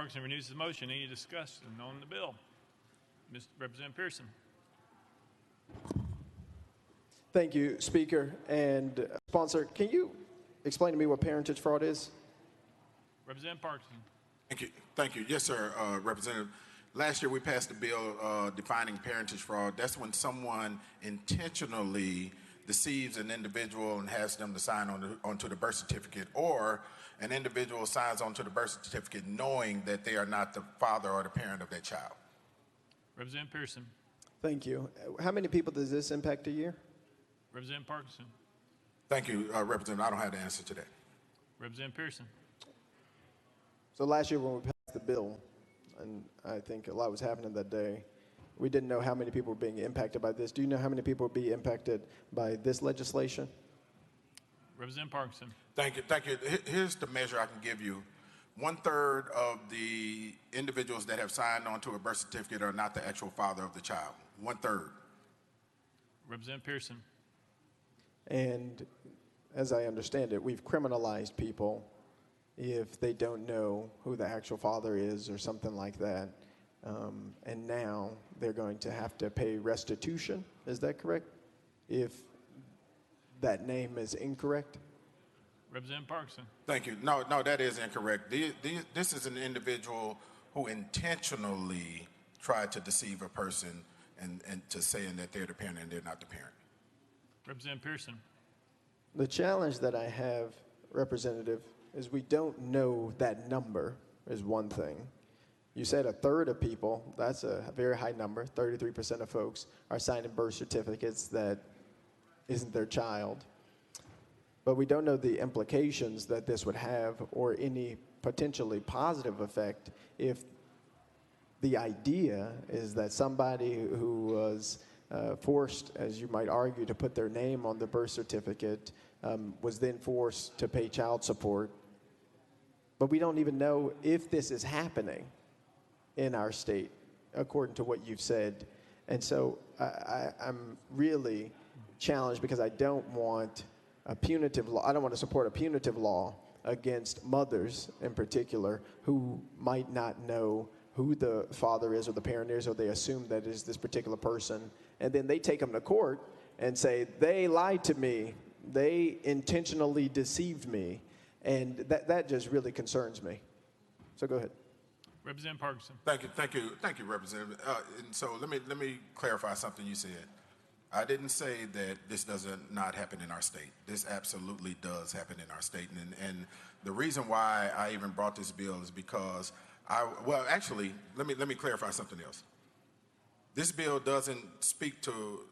Parkinson renews his motion. Any discussion on the bill? Mr. Representative Pearson. Thank you, Speaker. And sponsor, can you explain to me what parentage fraud is? Representative Parkinson. Thank you. Thank you. Yes, sir, Representative. Last year we passed a bill defining parentage fraud. That's when someone intentionally deceives an individual and has them to sign onto the birth certificate, or an individual signs onto the birth certificate knowing that they are not the father or the parent of that child. Representative Pearson. Thank you. How many people does this impact a year? Representative Parkinson. Thank you, Representative. I don't have the answer to that. Representative Pearson. So last year when we passed the bill, and I think a lot was happening that day, we didn't know how many people were being impacted by this. Do you know how many people will be impacted by this legislation? Representative Parkinson. Thank you. Thank you. Here's the measure I can give you. 1/3 of the individuals that have signed onto a birth certificate are not the actual father of the child. 1/3. Representative Pearson. And as I understand it, we've criminalized people if they don't know who the actual father is or something like that. And now they're going to have to pay restitution. Is that correct? If that name is incorrect? Representative Parkinson. Thank you. No, that is incorrect. This is an individual who intentionally tried to deceive a person and to saying that they're the parent and they're not the parent. Representative Pearson. The challenge that I have, Representative, is we don't know that number is one thing. You said 1/3 of people, that's a very high number, 33% of folks are signing birth certificates that isn't their child. But we don't know the implications that this would have or any potentially positive effect if the idea is that somebody who was forced, as you might argue, to put their name on the birth certificate was then forced to pay child support. But we don't even know if this is happening in our state, according to what you've said. And so I'm really challenged because I don't want a punitive law. I don't want to support a punitive law against mothers in particular who might not know who the father is or the parent is, or they assume that is this particular person. And then they take them to court and say, they lied to me. They intentionally deceived me. And that just really concerns me. So go ahead. Representative Parkinson. Thank you, Representative. And so let me clarify something you said. I didn't say that this doesn't not happen in our state. This absolutely does happen in our state. And the reason why I even brought this bill is because actually, let me clarify something else. This bill doesn't speak to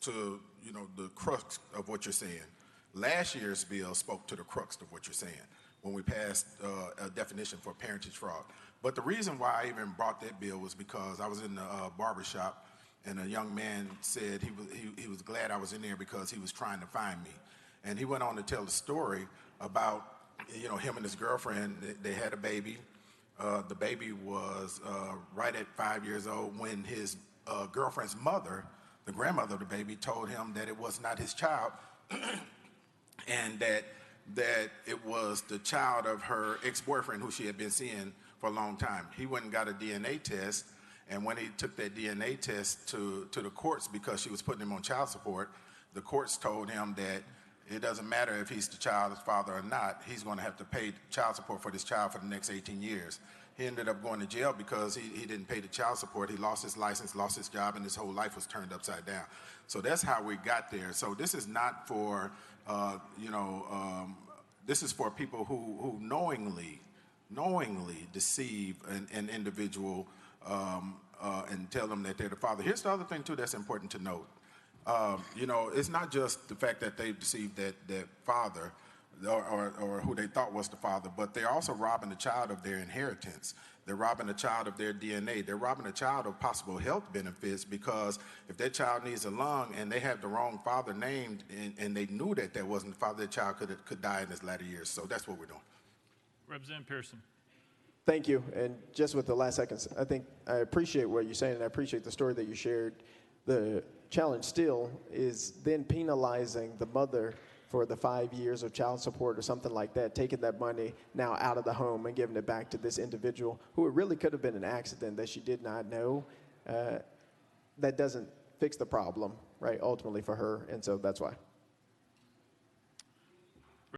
the crux of what you're saying. Last year's bill spoke to the crux of what you're saying when we passed a definition for parentage fraud. But the reason why I even brought that bill was because I was in the barber shop, and a young man said he was glad I was in there because he was trying to find me. And he went on to tell the story about him and his girlfriend. They had a baby. The baby was right at 5 years old when his girlfriend's mother, the grandmother of the baby, told him that it was not his child and that it was the child of her ex-boyfriend who she had been seeing for a long time. He went and got a DNA test, and when he took that DNA test to the courts because she was putting him on child support, the courts told him that it doesn't matter if he's the child's father or not, he's going to have to pay child support for this child for the next 18 years. He ended up going to jail because he didn't pay the child support. He lost his license, lost his job, and his whole life was turned upside down. So that's how we got there. So this is not for, this is for people who knowingly deceive an individual and tell them that they're the father. Here's the other thing, too, that's important to note. It's not just the fact that they deceived that father or who they thought was the father, but they're also robbing the child of their inheritance. They're robbing the child of their DNA. They're robbing the child of possible health benefits because if that child needs a lung and they have the wrong father named and they knew that wasn't the father, the child could die in his latter years. So that's what we're doing. Representative Pearson. Thank you. And just with the last seconds, I appreciate what you're saying, and I appreciate the story that you shared. The challenge still is then penalizing the mother for the 5 years of child support or something like that, taking that money now out of the home and giving it back to this individual who it really could have been an accident that she did not know, that doesn't fix the problem, right, ultimately for her, and so that's why.